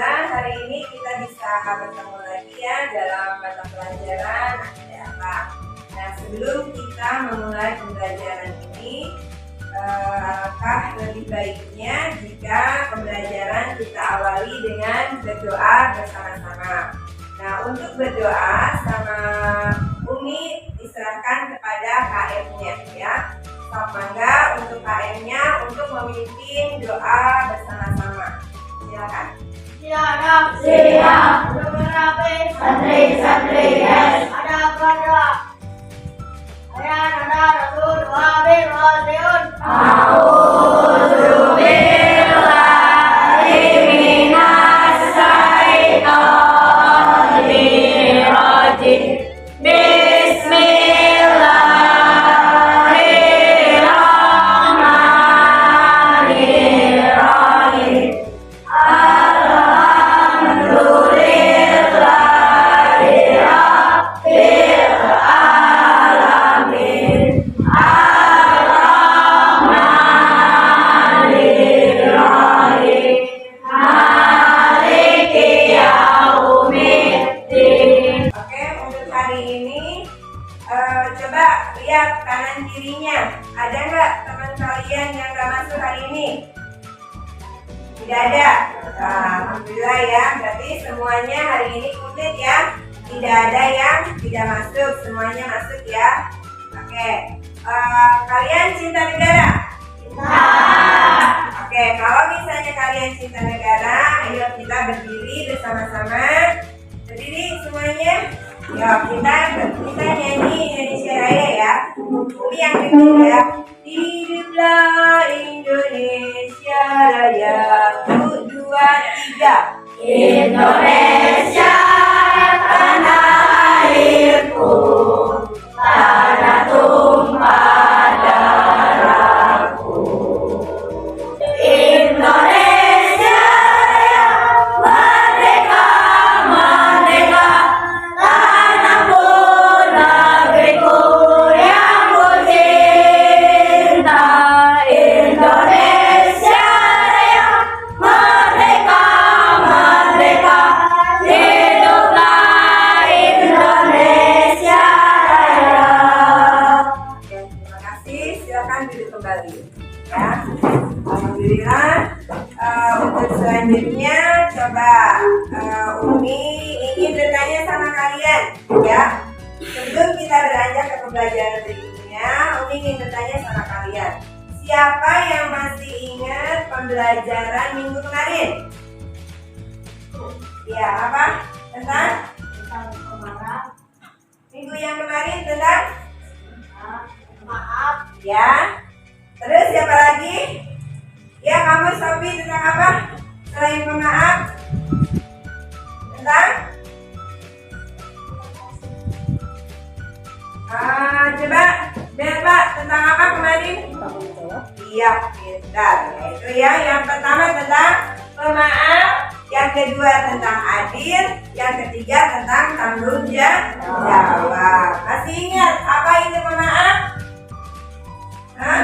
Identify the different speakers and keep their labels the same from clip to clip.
Speaker 1: Alhamdulillah hari ini kita bisa bertemu lagi ya dalam mata pelajaran akhlak. Nah, sebelum kita memulai pembelajaran ini, alangkah lebih baiknya jika pembelajaran kita awali dengan berdoa bersama-sama. Nah, untuk berdoa sama Umi diserahkan kepada KM-nya ya. Mangga untuk KM-nya untuk memimpin doa bersama-sama. Silakan.
Speaker 2: Siap. Santri. Yes.
Speaker 1: Coba lihat kanan kirinya, ada nggak teman kalian yang nggak masuk hari ini? Tidak ada. Alhamdulillah ya, berarti semuanya hari ini komplit ya. Tidak ada yang tidak masuk, semuanya masuk ya. Oke, kalian cinta negara?
Speaker 2: Cinta.
Speaker 1: Oke, kalau misalnya kalian cinta negara, ayo kita berdiri bersama-sama. Berdiri semuanya. Ya, kita nyanyi Indonesia Raya ya. Umi yang dengar ya. Hiduplah Indonesia Raya. 1, 2, 3.
Speaker 2: Indonesia tanah airku, tanah tumpah darahku. Indonesia Raya, merdeka, merdeka. Tanahku, negeriku yang ku cinta. Indonesia Raya, merdeka, merdeka. Hiduplah Indonesia Raya.
Speaker 1: Terima kasih, silakan duduk kembali ya. Alhamdulillah. Untuk selanjutnya coba Umi ingin bertanya sama kalian ya. Sebelum kita beranjak ke pembelajaran berikutnya, Umi ingin bertanya sama kalian. Siapa yang masih ingat pembelajaran minggu kemarin? Ya, apa? Tentang minggu yang kemarin tentang
Speaker 2: Maaf.
Speaker 1: ya. Terus siapa lagi? Ya, kamu Sofi tentang apa? Selain pemaaf? Tentang? Coba Pak, tentang apa kemarin? Iya, pintar. Itu ya, yang pertama tentang pemaaf, yang kedua tentang adil, yang ketiga tentang tanggung jawab. Masih ingat apa itu pemaaf? Hah?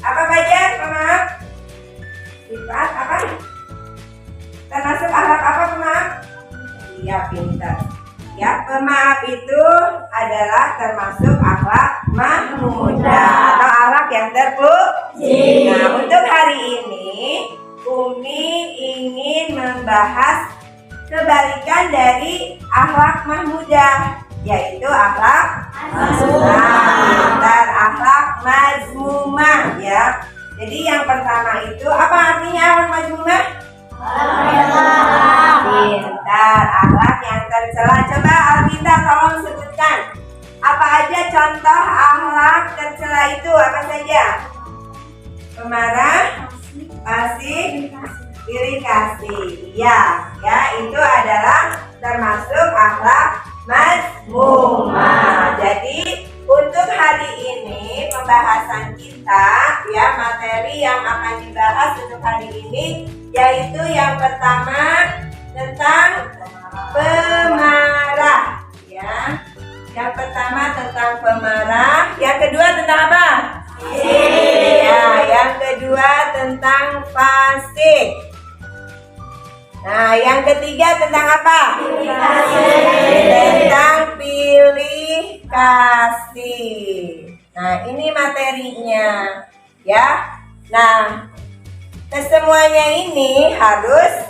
Speaker 1: Apa bagian pemaaf? Sifat apa? Termasuk akhlak apa pemaaf? Iya, pintar. Ya, pemaaf itu adalah termasuk akhlak mahmudah atau akhlak yang terpuji. Nah, untuk hari ini Umi ingin membahas kebalikan dari akhlak mahmudah, yaitu akhlak pintar, akhlak mazmumah ya. Jadi yang pertama itu apa artinya akhlak mazmumah? Pintar, akhlak yang tercela. Coba Alvita tolong sebutkan apa aja contoh akhlak tercela itu, apa saja? Pemarah, fasik, iri kasih. Ya, itu adalah termasuk akhlak mazmumah. Jadi untuk hari ini pembahasan kita ya, materi yang akan dibahas untuk hari ini yaitu yang pertama tentang pemarah ya. Yang pertama tentang pemarah, yang kedua tentang apa? Ya, yang kedua tentang fasik. Nah, yang ketiga tentang apa? Tentang pilih kasih. Nah, ini materinya ya. Nah, kesemuanya ini harus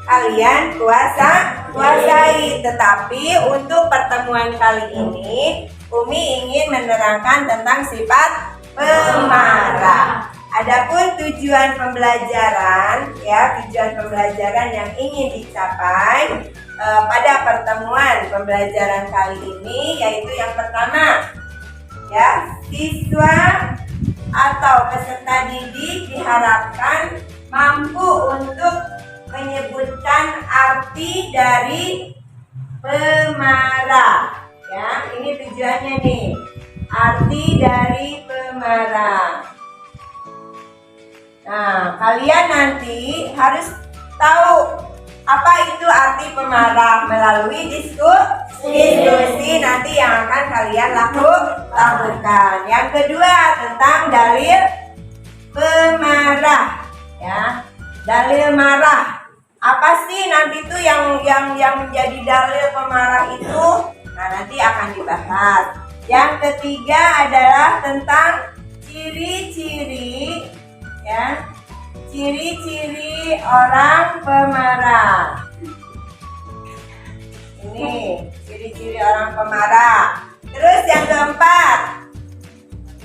Speaker 1: kalian kuasai. Tetapi untuk pertemuan kali ini, Umi ingin menerangkan tentang sifat pemarah. Adapun tujuan pembelajaran yang ingin dicapai pada pertemuan pembelajaran kali ini yaitu yang pertama, ya, siswa atau peserta didik diharapkan mampu untuk menyebutkan arti dari pemarah. Ya, ini tujuannya nih. Arti dari pemarah. Nah, kalian nanti harus tahu apa itu arti pemarah melalui diskusi nanti yang akan kalian lakukan. Yang kedua tentang dalil pemarah, ya. Dalil marah. Apa sih nanti itu yang menjadi dalil pemarah itu? Nah, nanti akan dibahas. Yang ketiga adalah tentang ciri-ciri, ya, ciri-ciri orang pemarah. Ini ciri-ciri orang pemarah. Terus yang keempat,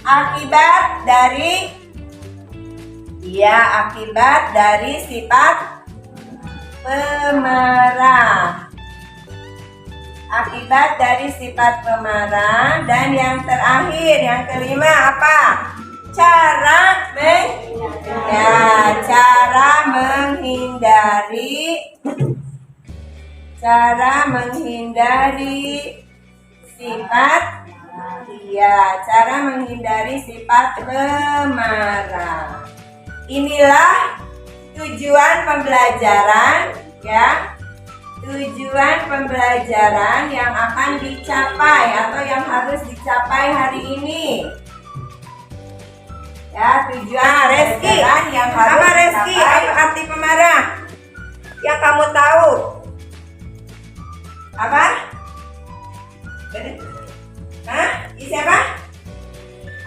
Speaker 1: akibat dari sifat pemarah. Akibat dari sifat pemarah. Dan yang terakhir, yang kelima apa? Cara menghindari sifat pemarah. Inilah tujuan pembelajaran, ya. Tujuan pembelajaran yang akan dicapai atau yang harus dicapai hari ini. Ya, tujuan Reski yang harus apa Reski? Apa arti pemarah? Yang kamu tahu? Apa? Hah? Siapa?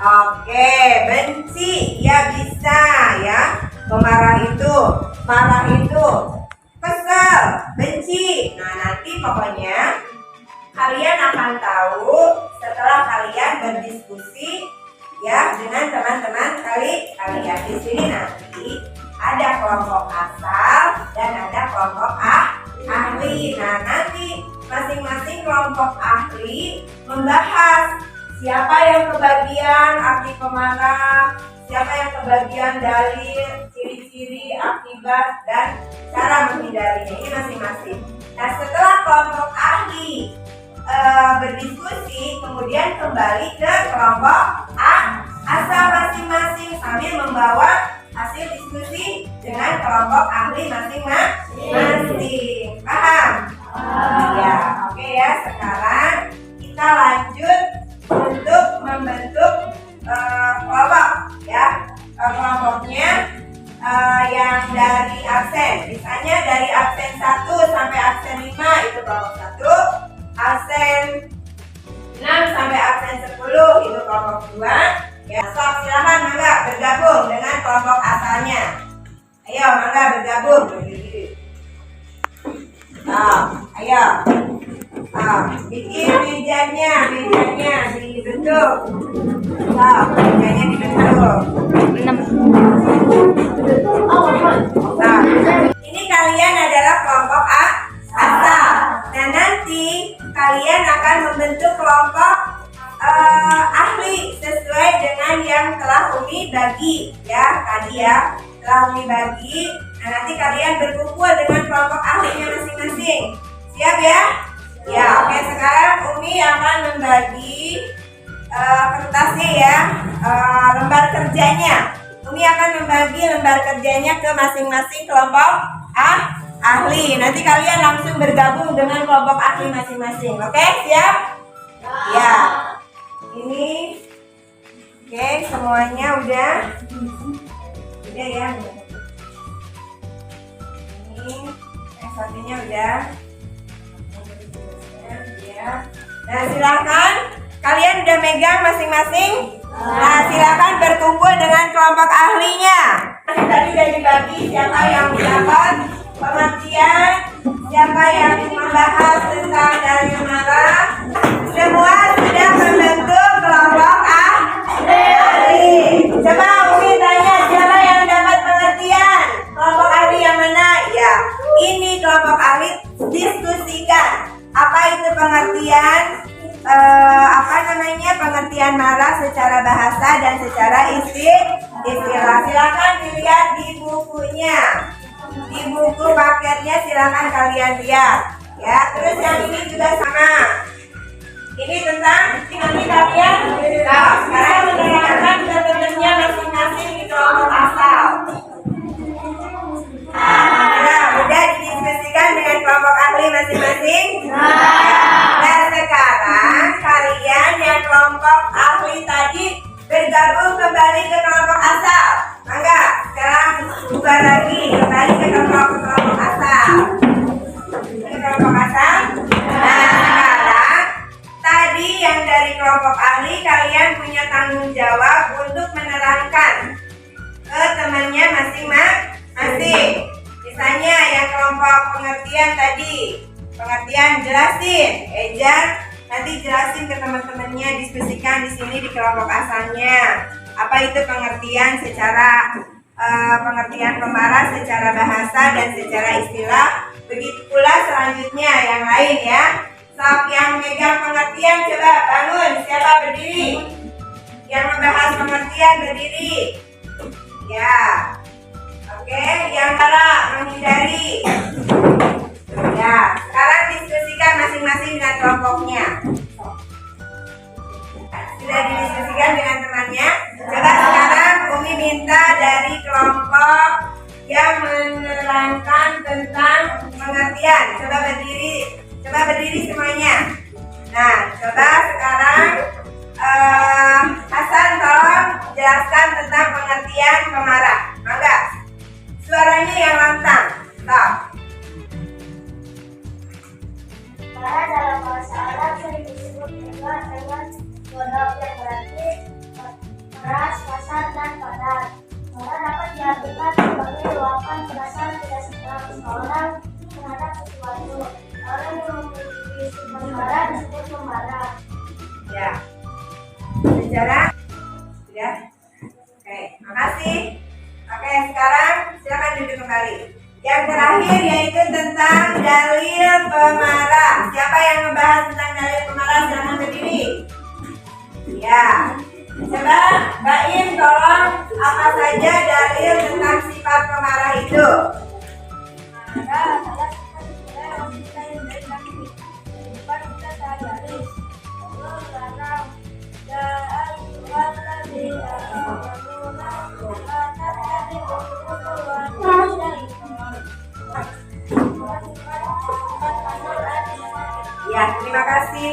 Speaker 1: Oke, benci. Ya, bisa ya. Marah itu kesel, benci. Nah, nanti pokoknya kalian akan tahu setelah kalian berdiskusi, ya, dengan teman-teman kalian. Di sini nanti ada kelompok asal dan ada kelompok ahli. Nah, nanti masing-masing kelompok ahli membahas siapa yang kebagian arti pemarah, siapa yang kebagian dalil, ciri-ciri, akibat, dan cara menghindarinya. Ini masing-masing. Nah, setelah kelompok ahli berdiskusi, kemudian kembali ke kelompok asal masing-masing sambil membawa hasil diskusi dengan kelompok ahli masing-masing. Paham? Ya, oke ya. Sekarang kita lanjut untuk membentuk kelompok, ya. Kelompoknya yang dari absen, misalnya dari absen 1 sampai absen 5 itu kelompok 1, absen 6 sampai absen 10 itu kelompok 2. Ya, sok silahkan mangga bergabung dengan kelompok asalnya. Ayo mangga bergabung. Ayo. Bikin mejanya dibentuk. Mejanya dibentuk. Ini kalian adalah kelompok asal. Nah, nanti kalian akan membentuk kelompok ahli sesuai dengan yang telah Umi bagi, ya, tadi ya, telah Umi bagi. Nah, nanti kalian berkumpul dengan kelompok ahlinya masing-masing. Siap ya? Ya, oke. Sekarang Umi akan membagi kertasnya, ya, lembar kerjanya. Umi akan membagi lembar kerjanya ke masing-masing kelompok ahli. Nanti kalian langsung bergabung dengan kelompok ahli masing-masing. Oke, siap? Ya. Ini oke, semuanya udah ya. Ini satunya udah. Ya. Nah, silakan kalian udah megang masing-masing. Nah, silakan berkumpul dengan kelompok ahlinya. Tadi udah dibagi siapa yang mendapat pengertian, siapa yang membahas tentang dalil marah. Semua sudah membentuk kelompok ahli. Coba Umi tanya siapa yang dapat pengertian? Kelompok ahli yang mana? Ya, ini kelompok ahli diskusikan. Apa itu pengertian? Pengertian marah secara bahasa dan secara istilah. Silakan dilihat di bukunya, di buku paketnya silakan kalian lihat. Ya, terus yang ini juga sama. Ini tentang nanti kalian. Nah, sekarang menerangkan ketentuannya masing-masing di kelompok asal. Nah, udah didiskusikan dengan kelompok ahli masing-masing. Nah, sekarang kalian yang kelompok ahli tadi bergabung kembali ke kelompok asal. Mangga, sekarang buka lagi kembali ke kelompok asal. Ini kelompok asal. Nah, sekarang tadi yang dari kelompok ahli kalian punya tanggung jawab untuk menerangkan ke temannya masing-masing. Misalnya yang kelompok pengertian tadi, pengertian jelasin, Ejar nanti jelasin ke teman-temannya, diskusikan di sini di kelompok asalnya. Apa itu pengertian secara pengertian pemarah secara bahasa dan secara istilah. Begitu pula selanjutnya yang lain ya. Saat yang megang pengertian coba bangun, siapa berdiri? Yang membahas pengertian berdiri. Ya. Oke, yang cara menghindari. Ya, sekarang diskusikan masing-masing dengan kelompoknya. Sudah didiskusikan dengan temannya. Coba sekarang Umi minta dari kelompok yang menerangkan tentang pengertian. Coba berdiri semuanya. Nah, coba sekarang Hasan tolong jelaskan tentang pengertian pemarah. Mangga. Suaranya yang lantang. Stop.
Speaker 2: Marah dalam bahasa Arab sering disebut juga dengan godok yang berarti keras, kasar, dan padat. Marah dapat diartikan sebagai luapan perasaan tidak suka seseorang terhadap sesuatu. Orang yang memiliki sifat marah disebut pemarah.
Speaker 1: Ya. Bicara? Sudah? Oke, makasih. Oke, sekarang silakan duduk kembali. Yang terakhir yaitu tentang dalil pemarah. Siapa yang membahas tentang dalil pemarah silakan berdiri. Ya. Coba Baim tolong apa saja dalil tentang sifat pemarah itu.
Speaker 2: Marah adalah sifat yang kita yang dari kaki. Kehidupan kita sehari-hari. Allah larang.
Speaker 1: Ya, terima kasih.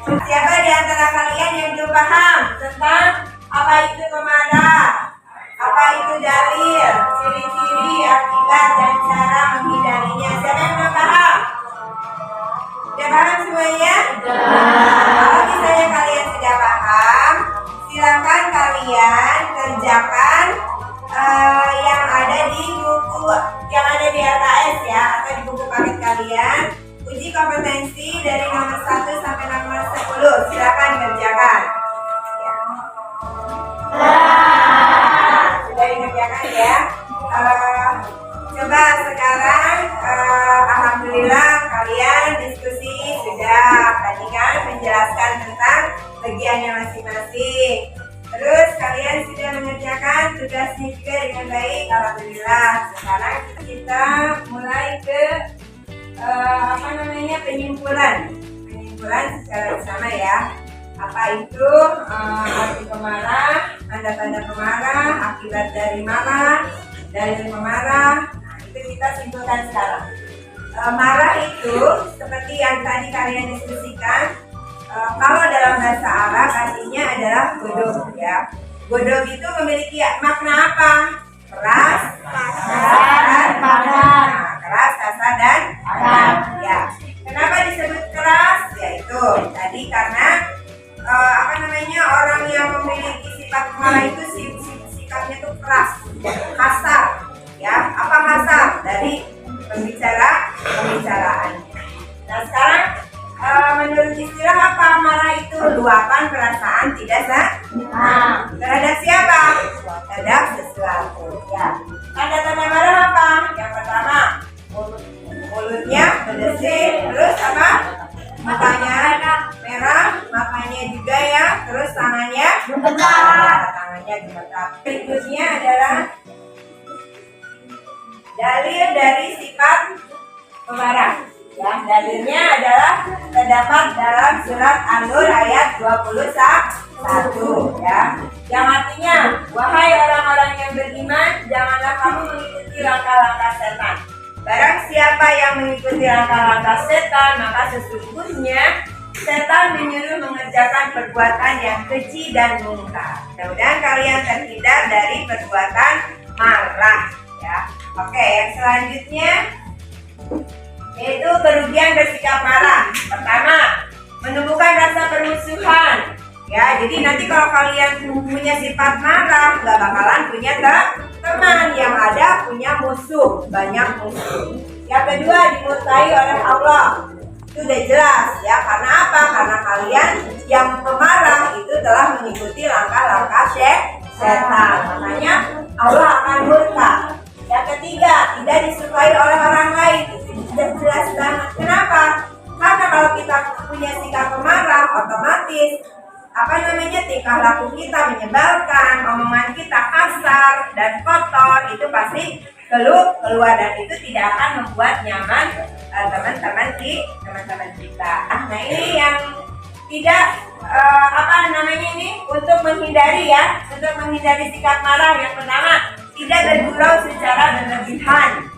Speaker 1: Siapa di antara kalian yang belum paham tentang apa itu pemarah, apa itu dalil, ciri-ciri, akibat, dan cara menghindarinya? Siapa yang belum paham? Sudah paham semuanya? Kalau misalnya kalian sudah paham, silakan kalian kerjakan yang ada di buku, yang ada di LKS ya, atau di buku paket kalian. Uji kompetensi dari nomor 1 sampai nomor 10. Silakan kerjakan. Ya. Sudah dikerjakan ya. Coba sekarang alhamdulillah kalian diskusi sudah tadi kan menjelaskan tentang bagiannya masing-masing. Terus kalian sudah mengerjakan tugasnya juga dengan baik, alhamdulillah. Sekarang kita mulai ke penyimpulan secara bersama ya. Apa itu arti pemarah, tanda-tanda pemarah, akibat dari marah, dalil pemarah. Nah, itu kita simpulkan sekarang. Marah itu seperti yang tadi kalian diskusikan. Kalau dalam bahasa Arab artinya adalah godog ya. Godog itu memiliki makna apa? Keras, kasar, dan padat. Nah, keras, kasar, dan pembicaraannya. Nah sekarang menurut istilah apa? Marah itu luapan perasaan tidak senang. Terhadap siapa? Terhadap sesuatu. Ya. Tanda-tanda marah apa? Yang pertama, mulutnya berdesis, terus apa? Matanya merah, matanya juga ya, terus tangannya gemetar. Tangannya gemetar. Berikutnya adalah dalil dari sifat pemarah. Ya, dalilnya adalah terdapat dalam surat An-Nur ayat 21 ya. Yang artinya, wahai orang-orang yang beriman, janganlah kamu mengikuti langkah-langkah setan. Barang siapa yang mengikuti langkah-langkah setan, maka sesungguhnya setan menyuruh mengerjakan perbuatan yang keji dan mungkar. Mudah-mudahan kalian terhindar dari perbuatan marah ya. Oke, yang selanjutnya yaitu kerugian bersikap marah. Pertama, menumbuhkan rasa permusuhan. Ya, jadi nanti kalau kalian punya sifat marah, nggak bakalan punya teman, yang ada punya musuh, banyak musuh. Yang kedua, dimurkai oleh Allah. Itu udah jelas ya, karena apa? Karena kalian yang pemarah itu telah mengikuti langkah-langkah setan. Makanya Allah akan murka. Yang ketiga, tidak disukai oleh orang lain. Itu sudah jelas banget. Kenapa? Karena kalau kita punya sikap pemarah, otomatis tingkah laku kita menyebalkan, omongan kita kasar dan kotor, itu pasti keluar dan itu tidak akan membuat nyaman teman-teman kita. Nah ini yang tidak untuk menghindari sikap marah. Yang pertama, tidak bergurau secara berlebihan.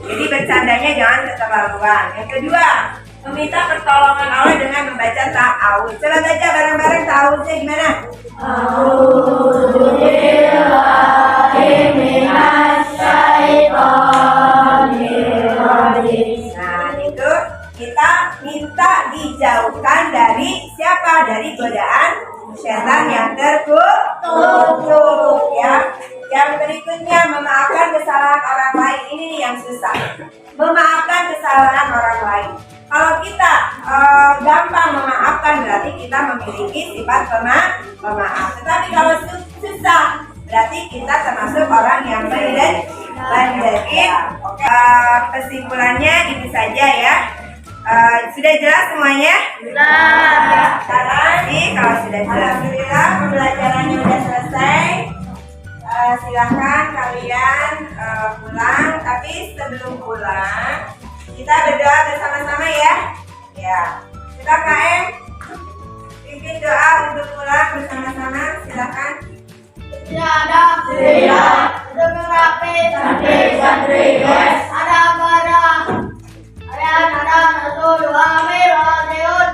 Speaker 1: Jadi bercandanya jangan keterlaluan. Yang kedua, meminta pertolongan Allah dengan membaca ta'awudz. Coba baca bareng-bareng ta'awudznya gimana? Nah itu kita minta dijauhkan dari siapa? Dari godaan setan yang terkutuk ya. Yang berikutnya, memaafkan kesalahan orang lain. Ini nih yang susah. Memaafkan kesalahan orang lain. Kalau kita gampang memaafkan, berarti kita memiliki sifat pemaaf. Tetapi kalau susah, berarti kita termasuk orang yang mendekin. Kesimpulannya itu saja ya. Sudah jelas semuanya? Sudah. Sekarang nih kalau sudah jelas, alhamdulillah pembelajarannya sudah selesai. Silahkan kalian pulang. Tapi sebelum pulang, kita berdoa bersama-sama ya. Ya, kita KM pimpin doa untuk pulang bersama-sama. Silakan.
Speaker 2: Ada untuk merapi santri guys. Ada Rasul Amir Rasul.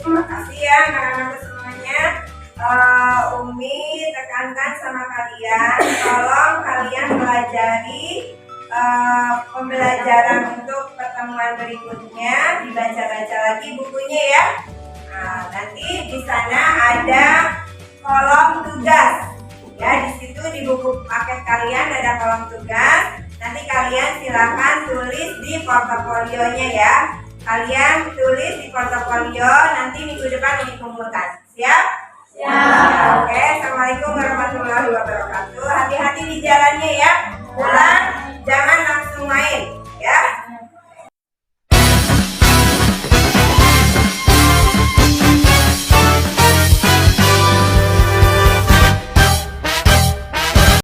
Speaker 1: Terima kasih ya anak-anak semuanya. Umi tekankan sama kalian, tolong kalian pelajari pembelajaran untuk pertemuan berikutnya, dibaca-baca lagi bukunya ya. Nah, nanti di sana ada kolom tugas. Ya, di situ di buku paket kalian ada kolom tugas. Nanti kalian silakan tulis di portofolionya ya. Kalian tulis di portofolio, nanti minggu depan ini kumpulkan. Siap? Siap. Oke, assalamualaikum warahmatullahi wabarakatuh. Hati-hati di jalannya ya. Pulang